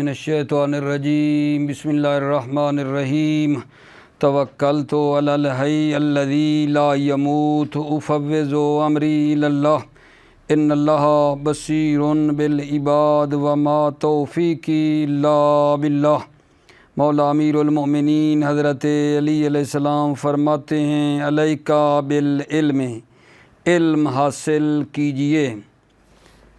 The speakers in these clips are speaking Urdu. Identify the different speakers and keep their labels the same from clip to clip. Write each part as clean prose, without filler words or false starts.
Speaker 1: من الشیطان الرجیم بسم اللہ الرحمن الرحیم توکلت علی الحی الذی لا یموت افوض امری الی اللہ ان اللہ بصیر بالعباد وما توفیقی الا باللہ۔ مولا امیر المؤمنین حضرت علی علیہ السلام فرماتے ہیں علیکا بالعلم، علم حاصل کیجئے۔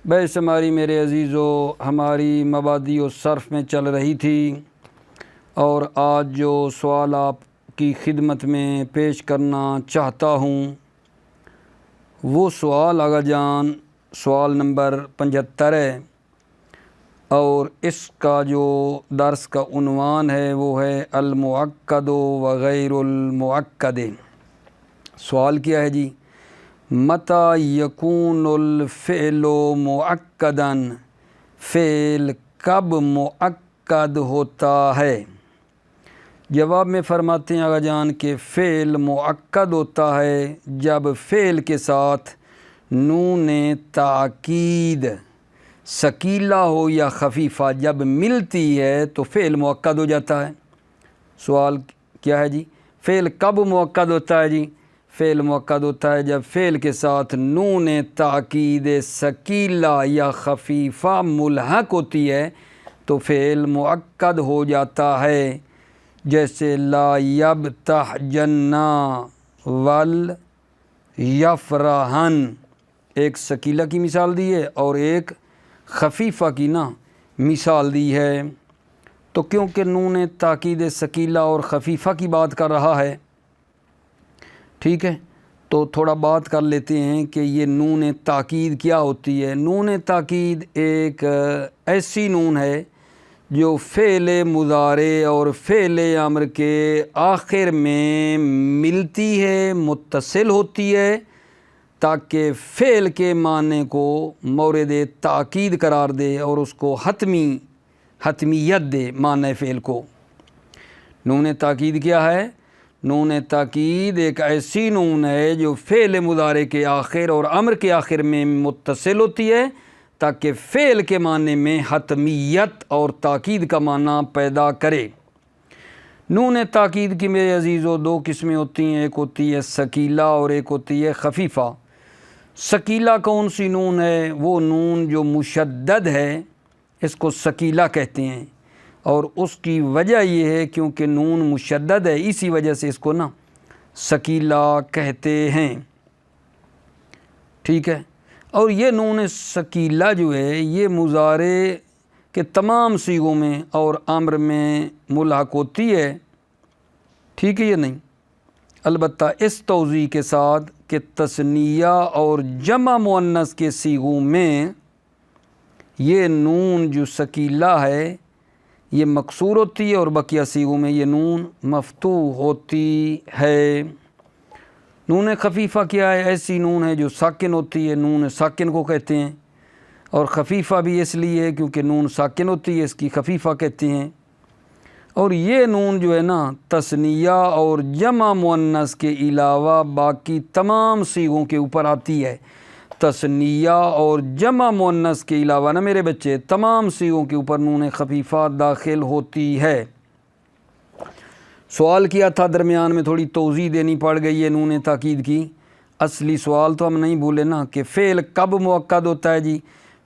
Speaker 1: بحث ہماری میرے عزیزو ہماری مبادی و صرف میں چل رہی تھی، اور آج جو سوال آپ کی خدمت میں پیش کرنا چاہتا ہوں وہ سوال آغا جان سوال نمبر 75 ہے، اور اس کا جو درس کا عنوان ہے وہ ہے المؤکد و غیر المؤکد۔ سوال کیا ہے جی؟ متى یکون الفعل مؤکدا، فعل کب مؤکد ہوتا ہے؟ جواب میں فرماتے ہیں آغا جان کہ فعل مؤکد ہوتا ہے جب فعل کے ساتھ نون تاکید ثقیلہ ہو یا خفیفہ جب ملتی ہے تو فعل مؤکد ہو جاتا ہے۔ سوال کیا ہے جی؟ فعل کب مؤکد ہوتا ہے جی؟ فعل مؤکد ہوتا ہے جب فعل کے ساتھ نون تاکید ثقیلہ یا خفیفہ ملحق ہوتی ہے تو فعل مؤکد ہو جاتا ہے، جیسے لا یبتحجن ول یفرحن، ایک ثقیلہ کی مثال دی ہے اور ایک خفیفہ کی مثال دی ہے۔ تو کیونکہ نون تاکید ثقیلہ اور خفیفہ کی بات کر رہا ہے، ٹھیک ہے، تو تھوڑا بات کر لیتے ہیں کہ یہ نون تاکید کیا ہوتی ہے۔ نون تاکید ایک ایسی نون ہے جو فعل مضارع اور فعل امر کے آخر میں ملتی ہے، متصل ہوتی ہے، تاکہ فعل کے معنی کو مورد تاکید قرار دے اور اس کو حتمیت دے معنی فعل کو۔ نون تاکید کیا ہے؟ نون تاکید ایک ایسی نون ہے جو فعل مضارع کے آخر اور امر کے آخر میں متصل ہوتی ہے تاکہ فعل کے معنی میں حتمیت اور تاکید کا معنی پیدا کرے۔ نون تاکید کی میرے عزیزو دو قسمیں ہوتی ہیں، ایک ہوتی ہے ثقیلہ اور ایک ہوتی ہے خفیفہ۔ ثقیلہ کون سی نون ہے؟ وہ نون جو مشدد ہے اس کو ثقیلہ کہتے ہیں، اور اس کی وجہ یہ ہے کیونکہ نون مشدد ہے، اسی وجہ سے اس کو ثقیلہ کہتے ہیں، ٹھیک ہے۔ اور یہ نون ثقیلہ جو ہے یہ مضارع کے تمام صیغوں میں اور امر میں ملحق ہوتی ہے، ٹھیک ہے یا نہیں؟ البتہ اس توضیح کے ساتھ کہ تثنیہ اور جمع مؤنث کے صیغوں میں یہ نون جو ثقیلہ ہے یہ مکسور ہوتی ہے اور بقیہ صیغوں میں یہ نون مفتوح ہوتی ہے۔ نون خفیفہ کیا ہے؟ ایسی نون ہے جو ساکن ہوتی ہے، نون ساکن کو کہتے ہیں، اور خفیفہ بھی اس لیے ہے کیونکہ نون ساکن ہوتی ہے، اس کی خفیفہ کہتے ہیں۔ اور یہ نون جو ہے تثنیہ اور جمع مؤنث کے علاوہ باقی تمام صیغوں کے اوپر آتی ہے۔ تثنیہ اور جمع مؤنث کے علاوہ میرے بچے تمام صیغوں کے اوپر نون خفیفہ داخل ہوتی ہے۔ سوال کیا تھا، درمیان میں تھوڑی توضیح دینی پڑ گئی ہے نون تاکید کی۔ اصلی سوال تو ہم نہیں بھولے کہ فعل کب مؤکد ہوتا ہے جی؟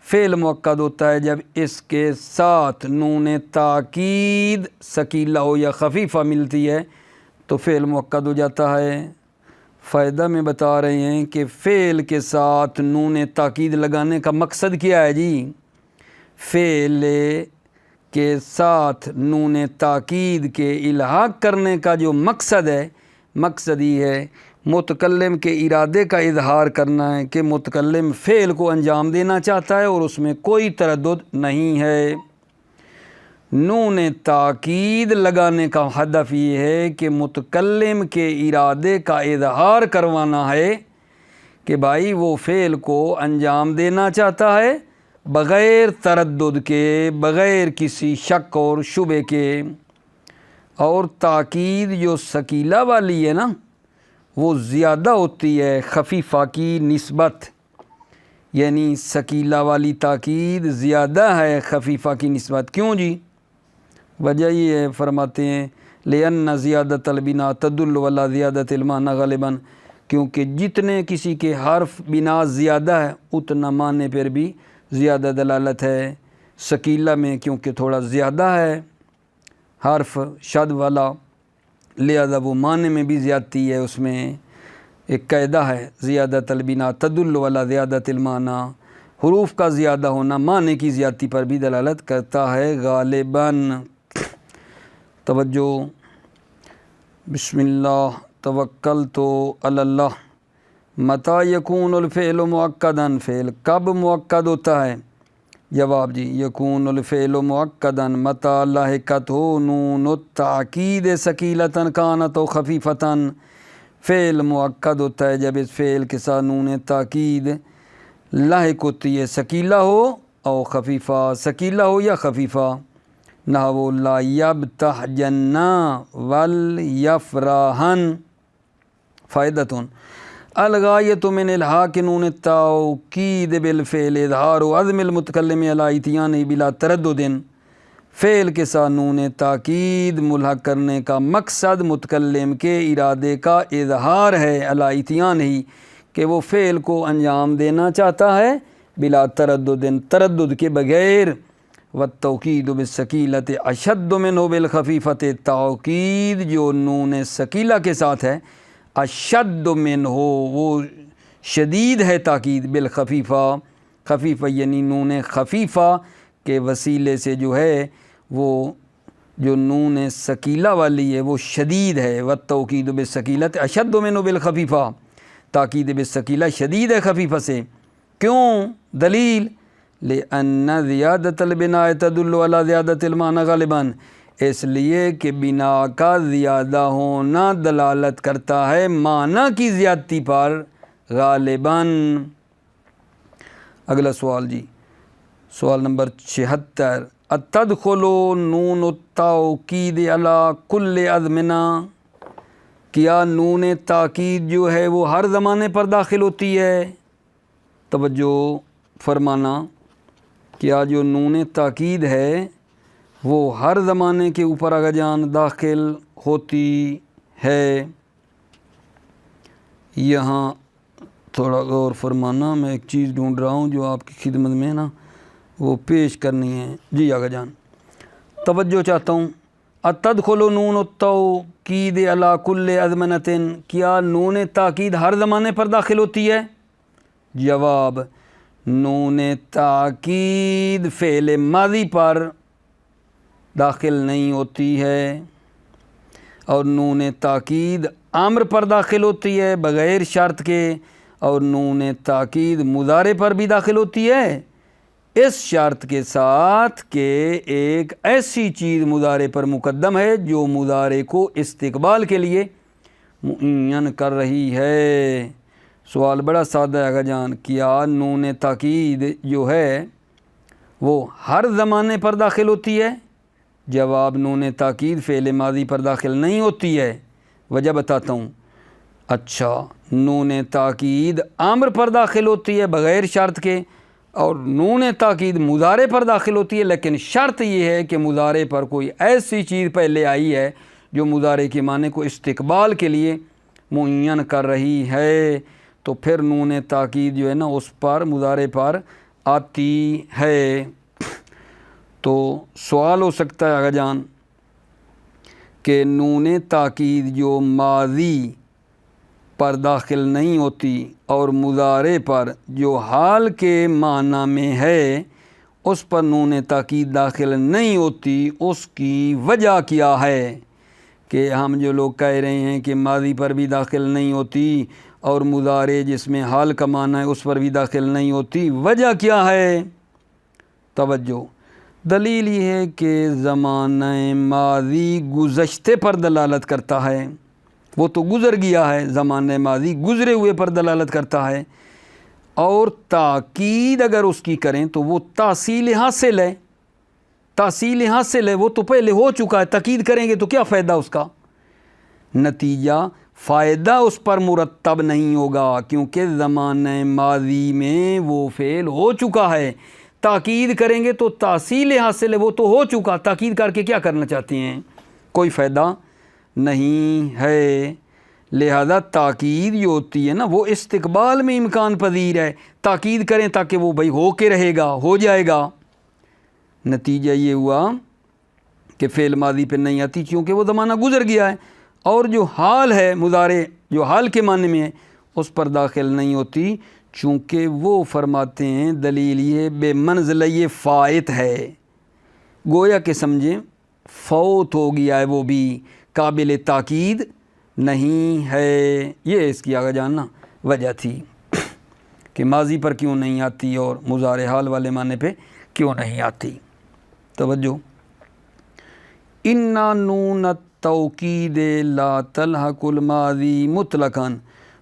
Speaker 1: فعل مؤکد ہوتا ہے جب اس کے ساتھ نون تاکید ثقیلہ ہو یا خفیفہ ملتی ہے تو فعل مؤکد ہو جاتا ہے۔ فائدہ میں بتا رہے ہیں کہ فعل کے ساتھ نون تاکید لگانے کا مقصد کیا ہے جی؟ فعل کے ساتھ نون تاکید کے الحاق کرنے کا جو مقصد ہے، مقصد یہ ہے متکلم کے ارادے کا اظہار کرنا ہے کہ متکلم فعل کو انجام دینا چاہتا ہے اور اس میں کوئی تردد نہیں ہے۔ نون تاکید لگانے کا ہدف یہ ہے کہ متکلم کے ارادے کا اظہار کروانا ہے کہ بھائی وہ فعل کو انجام دینا چاہتا ہے بغیر تردد کے، بغیر کسی شک اور شبے کے۔ اور تاکید جو ثقیلہ والی ہے وہ زیادہ ہوتی ہے خفیفہ کی نسبت، یعنی ثقیلہ والی تاکید زیادہ ہے خفیفہ کی نسبت. کیوں جی؟ وجہ یہ ہے، فرماتے ہیں لِأَنَّ زِيَادَةَ الْبِنَا تَدُلُّ عَلَى زِيَادَةِ الْمَعْنَى غَالِبًا، کیونکہ جتنے کسی کے حرف بنا زیادہ ہے اتنا معنی پر بھی زیادہ دلالت ہے. ثقیلہ میں کیونکہ تھوڑا زیادہ ہے حرف شد والا، لہذا وہ معنی میں بھی زیادتی ہے. اس میں ایک قاعدہ ہے زیادۃ البنا تدل علی زیادۃ المعنی، حروف کا زیادہ ہونا معنی کی زیادتی پر بھی دلالت کرتا ہے غالباً. توجہ، بسم اللہ توکلت علی اللہ. متی یکون الفعل مؤکدا، فعل کب مؤکد ہوتا ہے؟ جواب جی یکون الفعل مؤکدا متی لاحقت ہو نون التاکید ثقیلۃ کانت و خفیفۃ. فعل مؤکد ہوتا ہے جب اس فعل کے ساتھ نون تاکید لاحق ہوتی ہے، ثقیلہ ہو او خفیفہ، ثقیلہ ہو یا خفیفہ. نحو لا یبتحجن ولیفرحن. فائدۃ الغایۃ من الحاق نون التوکید بالفعل اظہار عزم المتکلم علی اتیانہ بلا تردد. فعل کے ساتھ نون تاکید ملحق کرنے کا مقصد متکلم کے ارادے کا اظہار ہے، علی اتیانہ، کہ وہ فعل کو انجام دینا چاہتا ہے، بلا تردد، تردد کے بغیر. والتوکید بالثقیلۃ اشد منہ بالخفیفۃ، توکید جو نون ثقیلہ کے ساتھ ہے اشد منہ، وہ شدید ہے تاکید، بالخفیفہ، خفیفہ یعنی نون خفیفہ کے وسیلے سے جو ہے وہ جو نون ثقیلہ والی ہے وہ شدید ہے. والتوکید بالثقیلۃ اشد منہ بالخفیفہ، تاکید بالثقیلہ شدید ہے خفیفہ سے. کیوں؟ دلیل لأن زیادۃ البناء تدل علی زیادۃ المعنی غالباً، اس لیے کہ بنا کا زیادہ ہونا دلالت کرتا ہے معنی کی زیادتی پر غالباً. اگلا سوال جی، سوال نمبر 76. اتدخل نون التوکید علی کل ازمنہ، کیا نون تاکید جو ہے وہ ہر زمانے پر داخل ہوتی ہے؟ توجہ فرمانا، کیا جو نون تاکید ہے وہ ہر زمانے کے اوپر آگا جان داخل ہوتی ہے؟ یہاں تھوڑا غور فرمانا، میں ایک چیز ڈھونڈ رہا ہوں جو آپ کی خدمت میں نا وہ پیش کرنی ہے. جی آگا جان توجہ چاہتا ہوں. اتدخل نون التوکید علی کل ازمنۃ، کیا نون تاکید ہر زمانے پر داخل ہوتی ہے؟ جواب نون تاکید فعل ماضی پر داخل نہیں ہوتی ہے، اور نون تاکید امر پر داخل ہوتی ہے بغیر شرط کے، اور نون تاکید مضارع پر بھی داخل ہوتی ہے اس شرط کے ساتھ کہ ایک ایسی چیز مضارع پر مقدم ہے جو مضارع کو استقبال کے لیے معین کر رہی ہے. سوال بڑا سادہ ہے اگا جان، کیا نون تاکید جو ہے وہ ہر زمانے پر داخل ہوتی ہے؟ جواب نون تاکید فعل ماضی پر داخل نہیں ہوتی ہے. وجہ بتاتا ہوں. اچھا، نون تاکید امر پر داخل ہوتی ہے بغیر شرط کے، اور نون تاکید مضارع پر داخل ہوتی ہے، لیکن شرط یہ ہے کہ مضارع پر کوئی ایسی چیز پہلے آئی ہے جو مضارع کے معنی کو استقبال کے لیے معین کر رہی ہے، تو پھر نون تاکید جو ہے نا اس پر مضارع پر آتی ہے. تو سوال ہو سکتا ہے آگا جان کہ نون تاکید جو ماضی پر داخل نہیں ہوتی اور مضارع پر جو حال کے معنی میں ہے اس پر نون تاکید داخل نہیں ہوتی، اس کی وجہ کیا ہے؟ کہ ہم جو لوگ کہہ رہے ہیں کہ ماضی پر بھی داخل نہیں ہوتی اور مضارع جس میں حال کا معنی ہے اس پر بھی داخل نہیں ہوتی، وجہ کیا ہے؟ توجہ، دلیل یہ ہے کہ زمانہ ماضی گزشتے پر دلالت کرتا ہے، وہ تو گزر گیا ہے، زمانہ ماضی گزرے ہوئے پر دلالت کرتا ہے، اور تاکید اگر اس کی کریں تو وہ تحصیل حاصل ہے، تحصیل حاصل ہے، وہ تو پہلے ہو چکا ہے، تاکید کریں گے تو کیا فائدہ اس کا؟ نتیجہ فائدہ اس پر مرتب نہیں ہوگا، کیونکہ زمانہ ماضی میں وہ فعل ہو چکا ہے۔ تاکید کریں گے تو تحصیل حاصل ہے، وہ تو ہو چکا، تاکید کر کے کیا کرنا چاہتے ہیں؟ کوئی فائدہ نہیں ہے۔ لہذا تاکید جو ہوتی ہے نا وہ استقبال میں امکان پذیر ہے، تاکید کریں تاکہ وہ بھائی ہو کے رہے گا، ہو جائے گا۔ نتیجہ یہ ہوا کہ فعل ماضی پہ نہیں آتی کیونکہ وہ زمانہ گزر گیا ہے، اور جو حال ہے مضارع جو حال کے معنی میں ہے اس پر داخل نہیں ہوتی، چونکہ وہ فرماتے ہیں دلیل یہ بے منزلہ یہ فائت ہے، گویا کہ سمجھیں فوت ہو گیا ہے، وہ بھی قابل تاکید نہیں ہے۔ یہ اس کی آگے جاننا وجہ تھی کہ ماضی پر کیوں نہیں آتی اور مضارع حال والے معنی پہ کیوں نہیں آتی۔ توجہ، اِنَّا نون التوکید لا تلحق الماضی مطلقاً،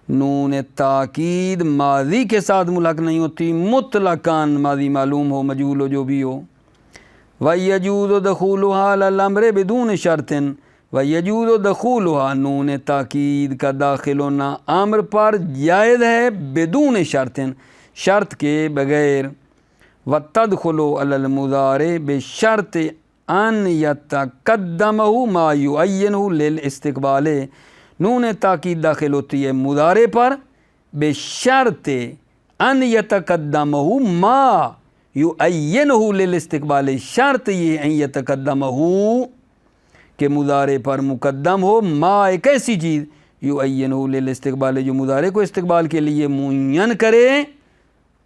Speaker 1: نون تاکید ماضی کے ساتھ ملحق نہیں ہوتی مطلقاً، ماضی معلوم ہو مجہول ہو جو بھی ہو۔ وَيَجُوزُ دَخُولُهَا عَلَى الْأَمْرِ بِدُونِ شَرْطٍ، وَيَجُوزُ دَخُولُهَا، نون تاکید کا داخل ہونا امر پر جائز ہے بدون شرط، شرط کے بغیر۔ وَتَدْخُلُ عَلَى الْمُضَارِعِ بِشَرْطِ ان يتقدمه ما يعینه للاستقبال، نون تاکید داخل ہوتی ہے مضارع پر بشرط ان یتقدمه ما يعینه للاستقبال، شرط یہ ان یتقدمه کہ مضارع پر مقدم ہو ما ایک ایسی چیز يعینه للاستقبال جو مضارع کو استقبال کے لیے معین کرے،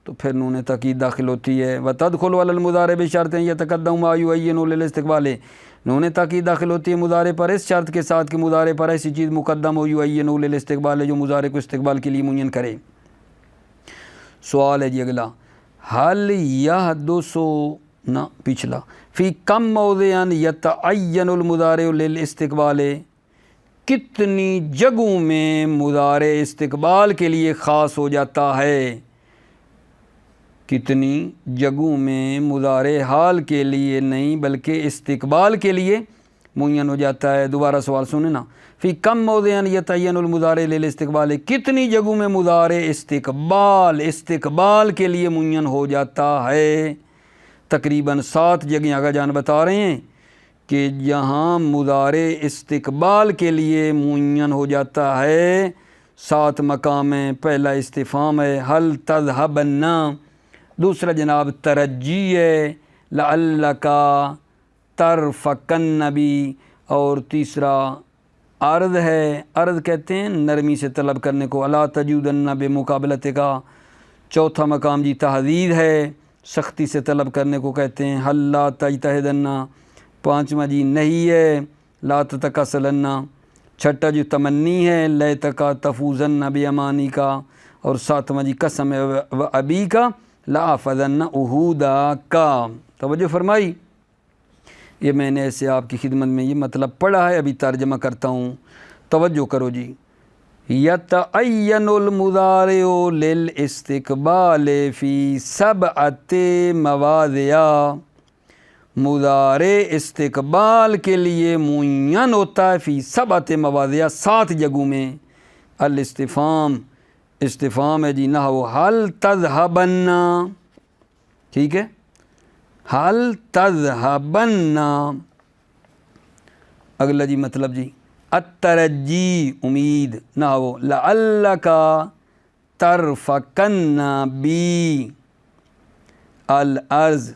Speaker 1: تو پھر نون تاکید داخل ہوتی ہے۔ وَتَدْخُلُ عَلَى الْمُضَارِعِ بِشَرْطٍ يَتَقَدَّمُ مَا يُعَيِّنُ لِلِاسْتِقْبَالِ، نون تاکید داخل ہوتی ہے مضارع پر اس شرط کے ساتھ کہ مضارع پر ایسی چیز مقدم ہو يُعَيِّنُ لِلِاسْتِقْبَالِ جو مضارع کو استقبال کے لیے معین کرے۔ سوال ہے جی اگلا، هل يحدث نہ پچھلا فی کم موضع يتعین المضارع للاستقبال، کتنی جگہوں میں مضارع استقبال کے لیے خاص ہو جاتا ہے، کتنی جگہوں میں مضارع حال کے لیے نہیں بلکہ استقبال کے لیے معین ہو جاتا ہے۔ دوبارہ سوال سنیں نا، فی کم موضع یتعین المضارع للاستقبال، کتنی جگہوں میں مضارع استقبال کے لیے معین ہو جاتا ہے؟ تقریباً 7 جگہیں آگا جان بتا رہے ہیں کہ جہاں مضارع استقبال کے لیے معین ہو جاتا ہے 7 مقام ہیں۔ پہلا استفہام ہے حل تذهبن، دوسرا جناب ترجی ہے لعلک ترفقن بھی، اور تیسرا عرض ہے، عرض کہتے ہیں نرمی سے طلب کرنے کو، الا تجودن بمقابلتک، چوتھا مقام جی تحدید ہے، سختی سے طلب کرنے کو کہتے ہیں، حل لا تجتہدن، پانچواں جی نہیں ہے لا تتکاسلن، چھٹا جو تمنی ہے لیتک تفوزن بیامانی کا، اور ساتواں جی قسم و ابی کا لآفذن عہودا کا۔ توجہ فرمائی، یہ میں نے ایسے آپ کی خدمت میں یہ مطلب پڑھا ہے، ابھی ترجمہ کرتا ہوں، توجہ کرو جی۔ یتعین المضارع للاستقبال فی 7 مواضع، مضارع استقبال کے لیے معین ہوتا ہے فی 7 مواضع، 7 جگہوں میں۔ الاستفہام، استفہام ہے جی نحو حل تذهبن، ٹھیک ہے، حل تذهبن۔ اگلا جی مطلب جی الترجی، امید، نحو لعلک ترفقن بی۔ العرض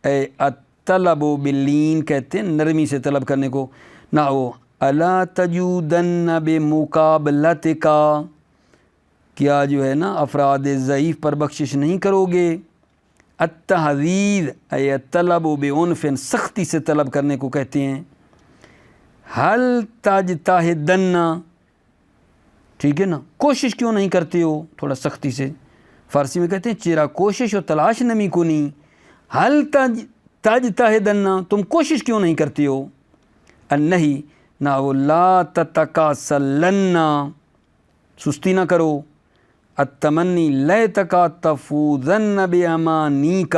Speaker 1: اے الطلب باللین کہتے ہیں نرمی سے طلب کرنے کو، نحو الا تجودن بمقابلتک، کیا جو ہے نا افراد ضعیف پر بخشش نہیں کرو گے۔ التحدید اے الطلب بعنف، سختی سے طلب کرنے کو کہتے ہیں۔ حل تجتہدن، ٹھیک ہے نا، کوشش کیوں نہیں کرتے ہو، تھوڑا سختی سے، فارسی میں کہتے ہیں چرا کوشش و تلاش نمی کنی، حل تجتہدن، تم کوشش کیوں نہیں کرتے ہو۔ النہی نحو لا تتکاسلن، سستی نہ کرو۔ التمنی لیتک تفوزن بیامانیک،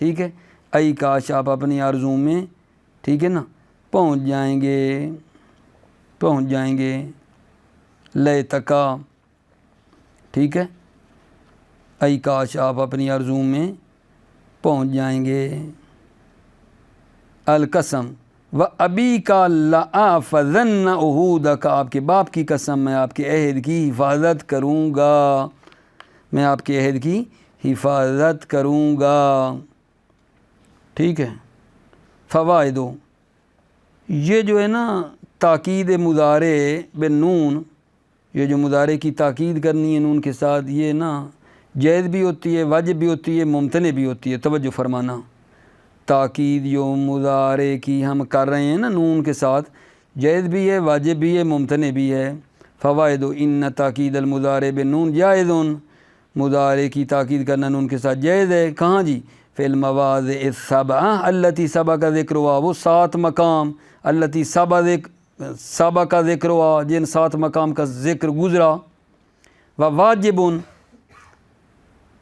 Speaker 1: ٹھیک ہے، ای کاش آپ اپنی آرزو میں، ٹھیک ہے نا، پہنچ جائیں گے، لیتکا، ٹھیک ہے، ای کاش آپ اپنی آرزو میں پہنچ جائیں گے۔ القسم و ابی کا لآفذن عہودک، آپ کے باپ کی قسم میں آپ کے عہد کی حفاظت کروں گا، میں آپ کے عہد کی حفاظت کروں گا، ٹھیک ہے۔ فوائد، یہ جو ہے نا تاکید مضارع بالنون، یہ جو مضارع کی تاکید کرنی ہے نون کے ساتھ، یہ نا جائز بھی ہوتی ہے، واجب بھی ہوتی ہے، ممتنع بھی ہوتی ہے، توجہ فرمانا۔ تاکید جو مضارع کی ہم کر رہے ہیں نا نون کے ساتھ، جائز بھی ہے، واجب بھی ہے، ممتنع بھی ہے۔ فوائد، ان تاکید المضارع بالنون جائز، مضارع کی تاکید کرنا نون کے ساتھ جائز ہے۔ کہاں جی؟ فی المواضع السبعہ التی سبق ذکرها، وہ 7 مقام، التی سبق ذکرها، جن 7 مقام کا ذکر گزرا۔ وواجب،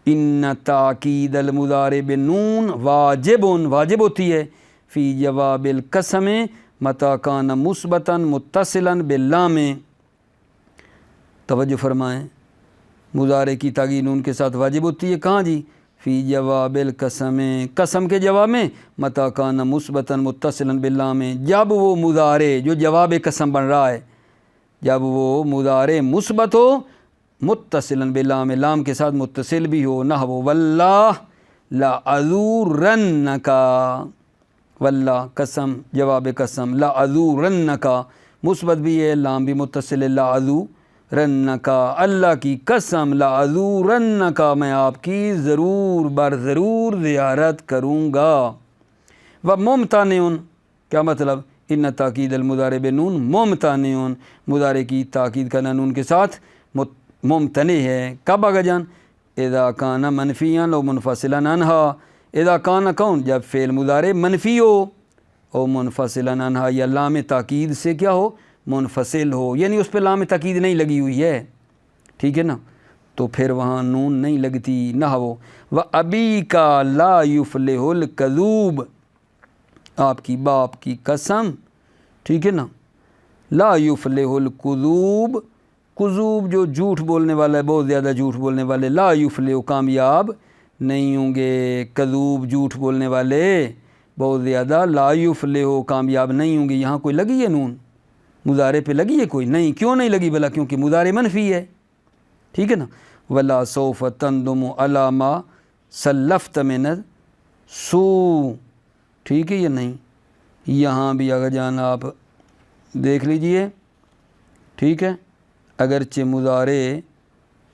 Speaker 1: ان تاکید المضارع بالنون واجب، واجب ہوتی ہے فی جواب القسم متی کان مثبتا متصلا باللام، توجہ فرمائیں، مضارع کی تاکید نون کے ساتھ واجب ہوتی ہے، کہاں جی؟ فی جواب القسم، قسم کے جواب میں، متی کان مثبتا متصلا باللام، جب وہ مضارع جو جواب قسم بن رہا ہے، جب وہ مضارع مثبت ہو متصلا باللام، لام کے ساتھ متصل بھی ہو، نحو واللہ لأزورنک، واللہ قسم جواب قسم، لأزورنک مثبت بھی ہے، لام بھی متصل ہے، لأزورنک اللہ کی قسم، لأزورنک میں آپ کی ضرور بر ضرور زیارت کروں گا۔ وممتنع، کیا مطلب؟ ان تاکید المضارع بالنون ممتنع، مضارع کی تاکید کرنا نون کے ساتھ ممتنع ہے۔ کب آگا جان؟ اذا کان منفیا او منفصلا عنہا، اذا کان کون؟ جب فعل مضارع منفی ہو او منفصلا عنہا، یا لام تاکید سے کیا ہو؟ منفصل ہو، یعنی اس پہ لام تاکید نہیں لگی ہوئی ہے، ٹھیک ہے نا، تو پھر وہاں نون نہیں لگتی۔ نحو وابیک لا یفلح الکذوب، آپ کی باپ کی قسم، ٹھیک ہے نا، لا یفلح الکذوب، کذوب جو جھوٹ بولنے والا ہے، بہت زیادہ جھوٹ بولنے والے، لا یفلح کامیاب نہیں ہوں گے، کذوب جھوٹ بولنے والے بہت زیادہ، لا یفلح کامیاب نہیں ہوں گے۔ یہاں کوئی لگی ہے نون؟ مضارع پہ لگی ہے کوئی؟ نہیں، کیوں نہیں لگی بلا؟ کیونکہ مضارع منفی ہے، ٹھیک ہے نا۔ ولا سوف تندم علی ما سلفت من السوء، ٹھیک ہے یا نہیں؟ یہاں بھی اگر جان آپ دیکھ لیجئے، ٹھیک ہے، اگرچہ مضارع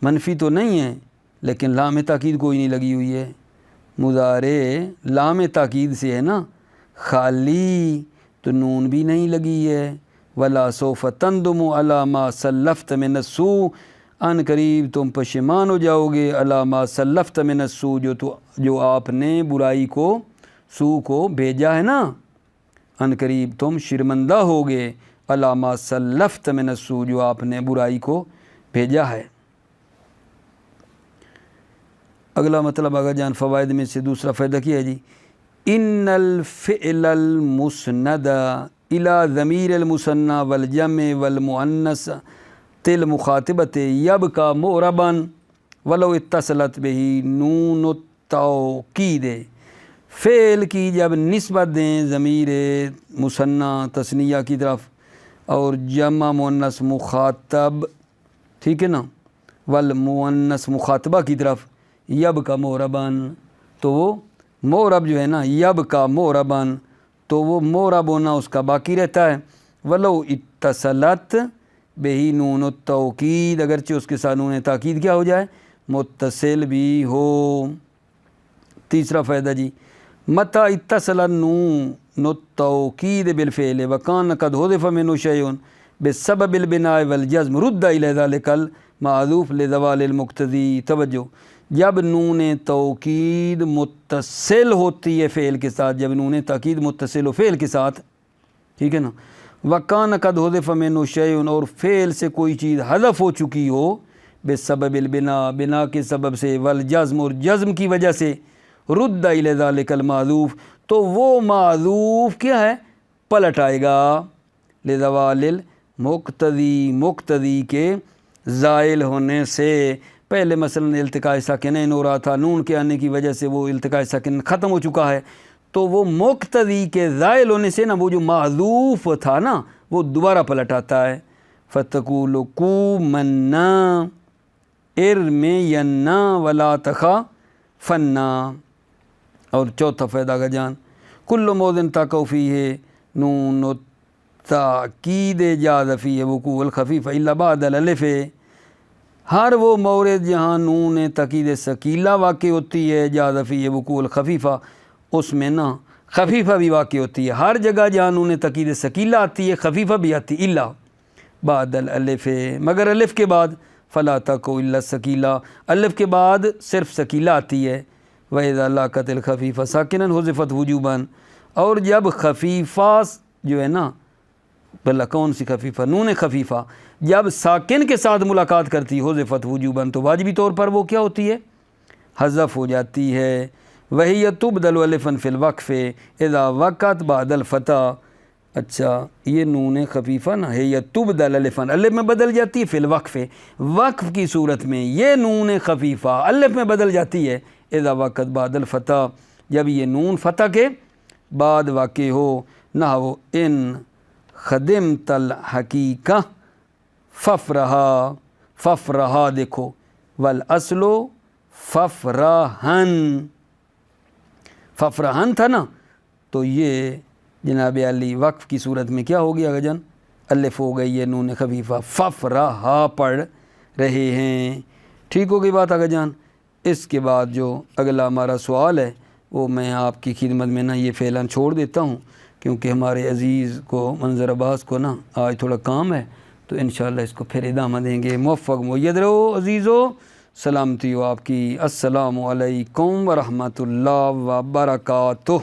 Speaker 1: منفی تو نہیں ہے لیکن لام تاکید کوئی نہیں لگی ہوئی ہے، مضارع لام تاکید سے ہے نا خالی، تو نون بھی نہیں لگی ہے۔ ولا سوف تندم علی ما سلفت من السوء، ان قریب تم پشیمان ہو جاؤ گے، علی ما سلفت من السوء، جو آپ نے برائی کو، سو کو بھیجا ہے نا، ان قریب تم شرمندہ ہوگے، علی ما سلفت من السوء، جو آپ نے برائی کو بھیجا ہے۔ اگلا مطلب اگر جان فوائد میں سے دوسرا فائدہ کیا ہے جی؟ ان الفعل المسند الى ضمیر المثنى والجمع والمؤنث المخاطبۃ یبقى معربا ولو اتصلت به نون التوکید، فعل کی جب نسبت دیں ضمیر مثنیٰ تثنیہ کی طرف اور جمع مؤنث مخاطب، ٹھیک ہے نا، والمؤنث مخاطبہ کی طرف، یبقى معربا، تو وہ معرب جو ہے نا، یبقى معربا، تو وہ معرب ہونا اس کا باقی رہتا ہے، ولو اتصلت بہی نون التوکید، اگرچہ اس کے ساتھ نون تاکید کیا ہو جائے؟ متصل بھی ہو۔ تیسرا فائدہ جی، متی اتصل نون التوکید بالفعل وکان قد حذف منه شیء بسبب البناء والجزم رد الی ذلک المحذوف لزوال المقتضی، توجہ، جب نون توکید متصل ہوتی ہے فعل کے ساتھ، جب نون تاکید متصل ہو فعل کے ساتھ، ٹھیک ہے نا، وَكَانَ قَدْ حُذِفَ مِنْهُ شَيْءٌ، اور فعل سے کوئی چیز حذف ہو چکی ہو، بسبب البناء، بنا کے سبب سے، والجزم، اور جزم کی وجہ سے، رد الی ذلک المحذوف، تو وہ محذوف کیا ہے؟ پلٹ آئے گا، لزوال مقتدی کے زائل ہونے سے. پہلے مثلا التقاء ساکنین ہو رہا تھا، نون کے آنے کی وجہ سے وہ التقاء ساکنین ختم ہو چکا ہے، تو وہ مقتدی کے زائل ہونے سے نا وہ جو محذوف تھا نا وہ دوبارہ پلٹ آتا ہے. فتقول کو منا ارمینا ولا تخافنا. اور چوتھا فائدہ کا جان کل موذن تقع فیہ نون تاکید جاز فیہ وقوع الخفیف الا بعد الالف. ہر وہ مورد جہاں نون تاکید ثقیلہ واقع ہوتی ہے جاز فیہ وقوع الخفیفہ، اس میں نا خفیفہ بھی واقع ہوتی ہے. ہر جگہ جہاں نون تاکید ثقیلہ آتی ہے خفیفہ بھی آتی ہے. الا بعد الالف، مگر الف کے بعد فلا تقع الا ثقیلہ، الف کے بعد صرف ثقیلہ آتی ہے. وَإِذَا لَاقَتِ الْخَفِيفَ سَاكِنًا حُذِفَتْ وُجُوبًا. اور جب خفیفہ جو ہے نا، بھلا کون سی خفیفہ؟ نون خفیفہ جب ساکن کے ساتھ ملاقات کرتی ہے حُذِفَتْ وُجُوبًا تو واجبی طور پر وہ کیا ہوتی ہے؟ حذف ہو جاتی ہے. وَهِيَ تُبْدَلُ أَلِفًا فِي الْوَقْفِ إِذَا وَقَعَتْ بَعْدَ الْفَتَحِ. اچھا یہ نون خفیفہ نا ہے یہ تبدل الفن، الف میں بدل جاتی ہے فی الوقف، وقف کی صورت میں یہ نون خفیفہ الف میں بدل جاتی ہے اذا وقت بعد الفتح، جب یہ نون فتح کے بعد واقع ہو. نحو ان خدمت الحقیقہ ففرہا دیکھو والاصل ففرہن تھا نا، تو یہ جناب علی وقف کی صورت میں کیا ہو گیا غجن؟ الف ہو گئی ہے نون خفیفہ، ففرہا پڑھ رہے ہیں. ٹھیک ہو گئی بات آگا جان. اس کے بعد جو اگلا ہمارا سوال ہے وہ میں آپ کی خدمت میں نا یہ فعلاً چھوڑ دیتا ہوں، کیونکہ ہمارے عزیز کو منظر عباس کو نا آج تھوڑا کام ہے، تو انشاءاللہ اس کو پھر ادامہ دیں گے. موفق مؤید رہو عزیزو، سلامتی ہو آپ کی. السلام علیکم ورحمۃ اللہ وبرکاتہ.